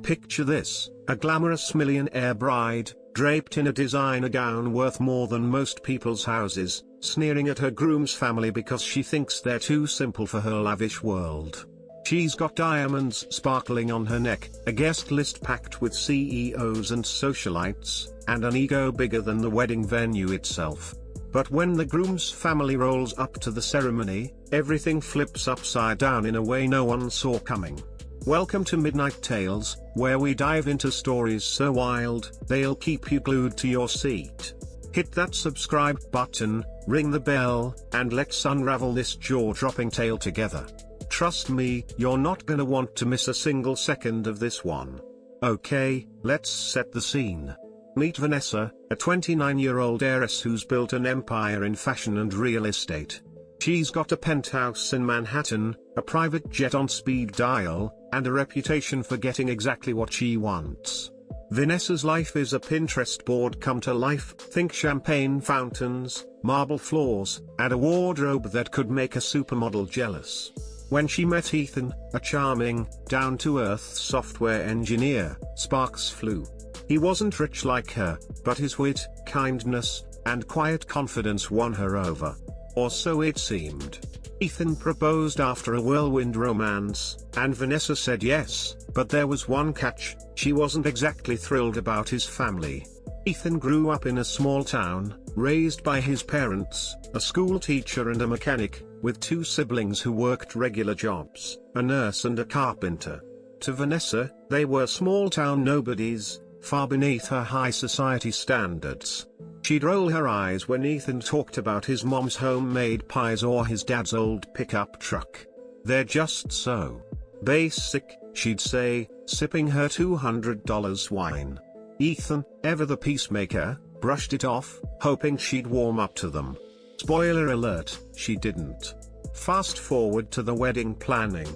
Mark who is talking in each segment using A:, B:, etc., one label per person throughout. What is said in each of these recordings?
A: Picture this, a glamorous millionaire bride, draped in a designer gown worth more than most people's houses, sneering at her groom's family because she thinks they're too simple for her lavish world. She's got diamonds sparkling on her neck, a guest list packed with CEOs and socialites, and an ego bigger than the wedding venue itself. But when the groom's family rolls up to the ceremony, everything flips upside down in a way no one saw coming. Welcome to Midnight Tales, where we dive into stories so wild, they'll keep you glued to your seat. Hit that subscribe button, ring the bell, and let's unravel this jaw-dropping tale together. Trust me, you're not gonna want to miss a single second of this one. Okay, let's set the scene. Meet Vanessa, a 29-year-old heiress who's built an empire in fashion and real estate. She's got a penthouse in Manhattan, a private jet on speed dial, and a reputation for getting exactly what she wants. Vanessa's life is a Pinterest board come to life. Think champagne fountains, marble floors, and a wardrobe that could make a supermodel jealous. When she met Ethan, a charming, down-to-earth software engineer, sparks flew. He wasn't rich like her, but his wit, kindness, and quiet confidence won her over. Or so it seemed. Ethan proposed after a whirlwind romance, and Vanessa said yes, but there was one catch: she wasn't exactly thrilled about his family. Ethan grew up in a small town, raised by his parents, a school teacher and a mechanic, with two siblings who worked regular jobs, a nurse and a carpenter. To Vanessa, they were small-town nobodies, far beneath her high society standards. She'd roll her eyes when Ethan talked about his mom's homemade pies or his dad's old pickup truck. They're just so basic, she'd say, sipping her $200 wine. Ethan, ever the peacemaker, brushed it off, hoping she'd warm up to them. Spoiler alert, she didn't. Fast forward to the wedding planning.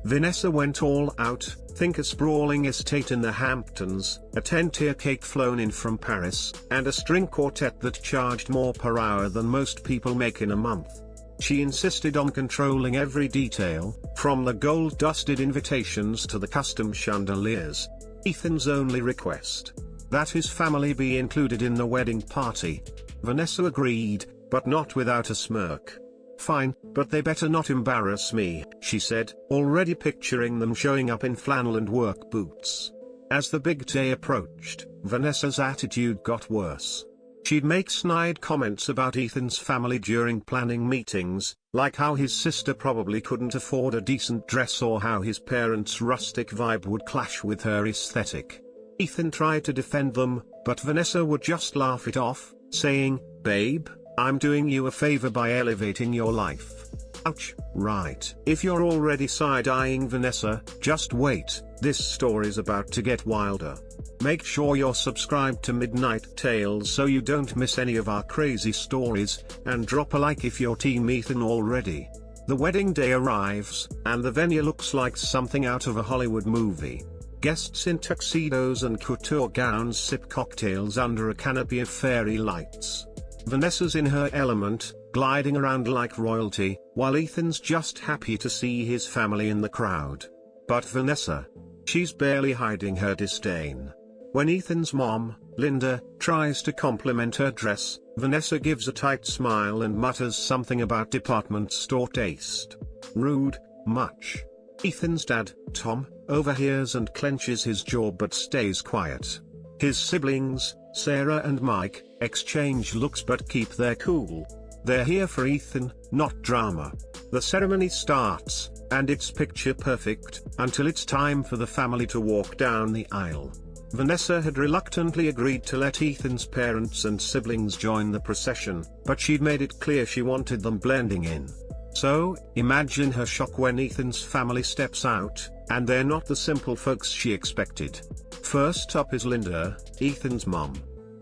A: Vanessa went all out. Think a sprawling estate in the Hamptons, a 10-tier cake flown in from Paris, and a string quartet that charged more per hour than most people make in a month. She insisted on controlling every detail, from the gold-dusted invitations to the custom chandeliers. Ethan's only request: that his family be included in the wedding party. Vanessa agreed, but not without a smirk. Fine, but they better not embarrass me, she said, already picturing them showing up in flannel and work boots. As the big day approached, Vanessa's attitude got worse. She'd make snide comments about Ethan's family during planning meetings, like how his sister probably couldn't afford a decent dress or how his parents' rustic vibe would clash with her aesthetic. Ethan tried to defend them, but Vanessa would just laugh it off, saying, "Babe, I'm doing you a favor by elevating your life." Ouch, right. If you're already side-eyeing Vanessa, just wait, this story's about to get wilder. Make sure you're subscribed to Midnight Tales so you don't miss any of our crazy stories, and drop a like if you're Team Ethan already. The wedding day arrives, and the venue looks like something out of a Hollywood movie. Guests in tuxedos and couture gowns sip cocktails under a canopy of fairy lights. Vanessa's in her element, gliding around like royalty, while Ethan's just happy to see his family in the crowd. But Vanessa, she's barely hiding her disdain. When Ethan's mom, Linda, tries to compliment her dress, Vanessa gives a tight smile and mutters something about department store taste. Rude, much. Ethan's dad, Tom, overhears and clenches his jaw but stays quiet. His siblings, Sarah and Mike, exchange looks but keep their cool. They're here for Ethan, not drama. The ceremony starts, and it's picture perfect, until it's time for the family to walk down the aisle. Vanessa had reluctantly agreed to let Ethan's parents and siblings join the procession, but she'd made it clear she wanted them blending in. So, imagine her shock when Ethan's family steps out, and they're not the simple folks she expected. First up is Linda, Ethan's mom.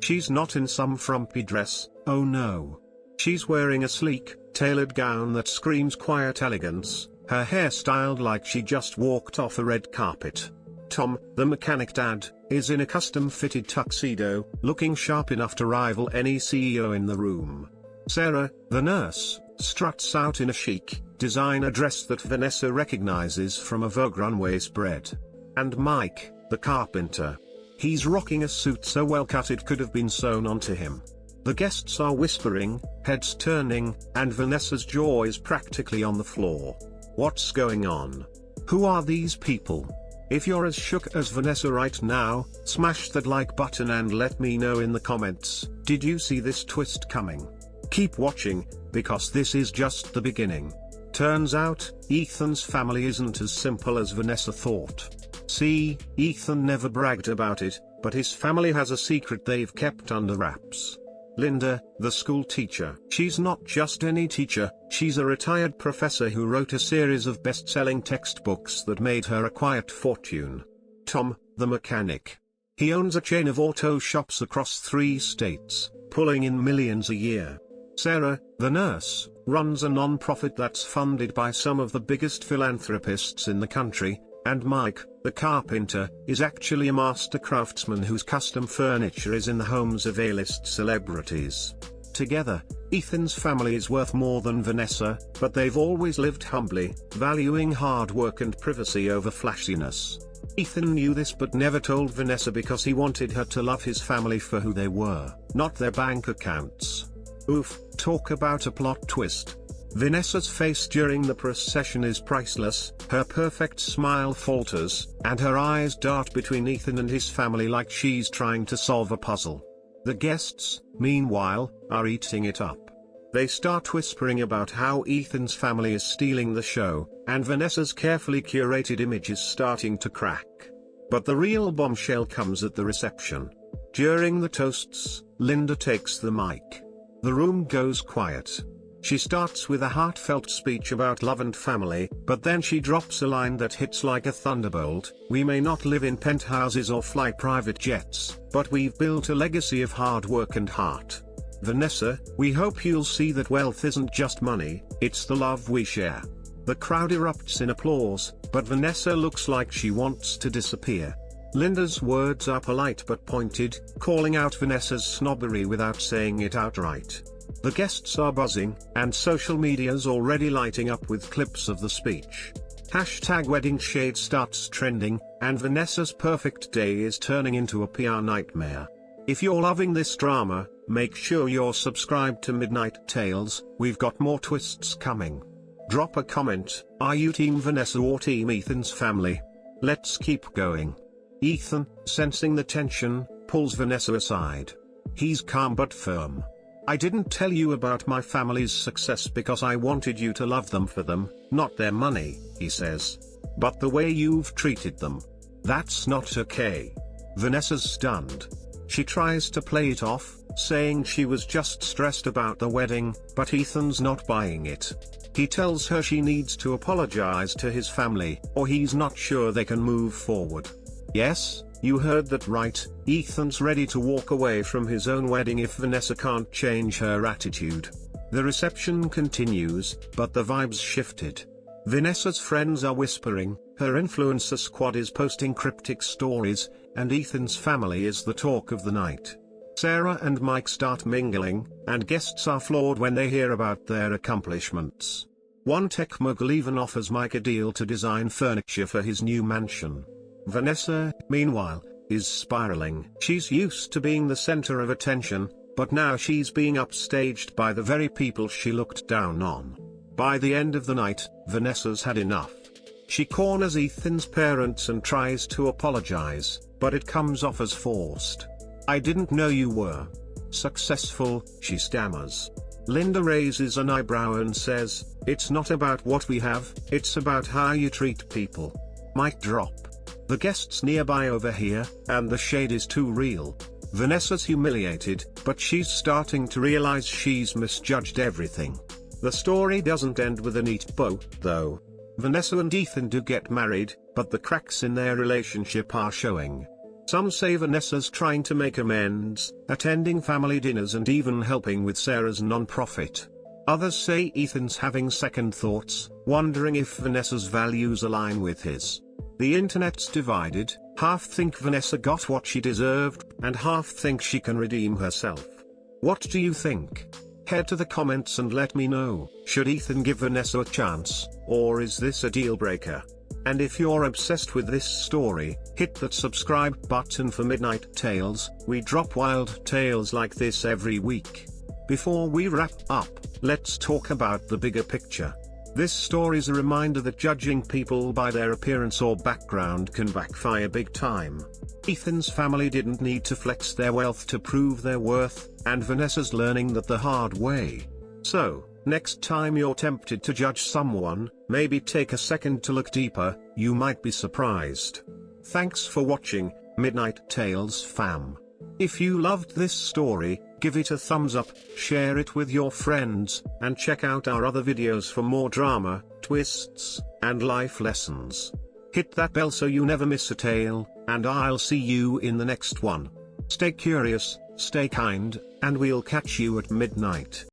A: She's not in some frumpy dress, oh no. She's wearing a sleek, tailored gown that screams quiet elegance, her hair styled like she just walked off a red carpet. Tom, the mechanic dad, is in a custom-fitted tuxedo, looking sharp enough to rival any CEO in the room. Sarah, the nurse, struts out in a chic, designer dress that Vanessa recognizes from a Vogue runway spread. And Mike, the carpenter. He's rocking a suit so well cut it could have been sewn onto him. The guests are whispering, heads turning, and Vanessa's jaw is practically on the floor. What's going on? Who are these people? If you're as shook as Vanessa right now, smash that like button and let me know in the comments, did you see this twist coming? Keep watching, because this is just the beginning. Turns out, Ethan's family isn't as simple as Vanessa thought. See, Ethan never bragged about it, but his family has a secret they've kept under wraps. Linda, the school teacher. She's not just any teacher, she's a retired professor who wrote a series of best-selling textbooks that made her a quiet fortune. Tom, the mechanic. He owns a chain of auto shops across 3 states, pulling in millions a year. Sarah, the nurse, runs a non-profit that's funded by some of the biggest philanthropists in the country, and Mike, the carpenter, is actually a master craftsman whose custom furniture is in the homes of A-list celebrities. Together, Ethan's family is worth more than Vanessa, but they've always lived humbly, valuing hard work and privacy over flashiness. Ethan knew this but never told Vanessa because he wanted her to love his family for who they were, not their bank accounts. Oof, talk about a plot twist. Vanessa's face during the procession is priceless, her perfect smile falters, and her eyes dart between Ethan and his family like she's trying to solve a puzzle. The guests, meanwhile, are eating it up. They start whispering about how Ethan's family is stealing the show, and Vanessa's carefully curated image is starting to crack. But the real bombshell comes at the reception. During the toasts, Linda takes the mic. The room goes quiet. She starts with a heartfelt speech about love and family, but then she drops a line that hits like a thunderbolt. We may not live in penthouses or fly private jets, but we've built a legacy of hard work and heart. Vanessa, we hope you'll see that wealth isn't just money, it's the love we share. The crowd erupts in applause, but Vanessa looks like she wants to disappear. Linda's words are polite but pointed, calling out Vanessa's snobbery without saying it outright. The guests are buzzing, and social media's already lighting up with clips of the speech. #WeddingShade starts trending, and Vanessa's perfect day is turning into a PR nightmare. If you're loving this drama, make sure you're subscribed to Midnight Tales, we've got more twists coming. Drop a comment, are you Team Vanessa or Team Ethan's family? Let's keep going. Ethan, sensing the tension, pulls Vanessa aside. He's calm but firm. I didn't tell you about my family's success because I wanted you to love them for them, not their money, he says. But the way you've treated them. That's not okay. Vanessa's stunned. She tries to play it off, saying she was just stressed about the wedding, but Ethan's not buying it. He tells her she needs to apologize to his family, or he's not sure they can move forward. Yes, you heard that right, Ethan's ready to walk away from his own wedding if Vanessa can't change her attitude. The reception continues, but the vibe's shifted. Vanessa's friends are whispering, her influencer squad is posting cryptic stories, and Ethan's family is the talk of the night. Sarah and Mike start mingling, and guests are floored when they hear about their accomplishments. One tech mogul even offers Mike a deal to design furniture for his new mansion. Vanessa, meanwhile, is spiraling. She's used to being the center of attention, but now she's being upstaged by the very people she looked down on. By the end of the night, Vanessa's had enough. She corners Ethan's parents and tries to apologize, but it comes off as forced. I didn't know you were successful, she stammers. Linda raises an eyebrow and says, it's not about what we have, it's about how you treat people. Mic drop. The guests nearby overhear, and the shade is too real. Vanessa's humiliated, but she's starting to realize she's misjudged everything. The story doesn't end with a neat bow, though. Vanessa and Ethan do get married, but the cracks in their relationship are showing. Some say Vanessa's trying to make amends, attending family dinners and even helping with Sarah's non-profit. Others say Ethan's having second thoughts, wondering if Vanessa's values align with his. The internet's divided, half think Vanessa got what she deserved, and half think she can redeem herself. What do you think? Head to the comments and let me know. Should Ethan give Vanessa a chance, or is this a deal breaker? And if you're obsessed with this story, hit that subscribe button for Midnight Tales. We drop wild tales like this every week. Before we wrap up, let's talk about the bigger picture. This story's a reminder that judging people by their appearance or background can backfire big time. Ethan's family didn't need to flex their wealth to prove their worth, and Vanessa's learning that the hard way. So, next time you're tempted to judge someone, maybe take a second to look deeper. You might be surprised. Thanks for watching, Midnight Tales fam. If you loved this story, give it a thumbs up, share it with your friends, and check out our other videos for more drama, twists, and life lessons. Hit that bell so you never miss a tale, and I'll see you in the next one. Stay curious, stay kind, and we'll catch you at midnight.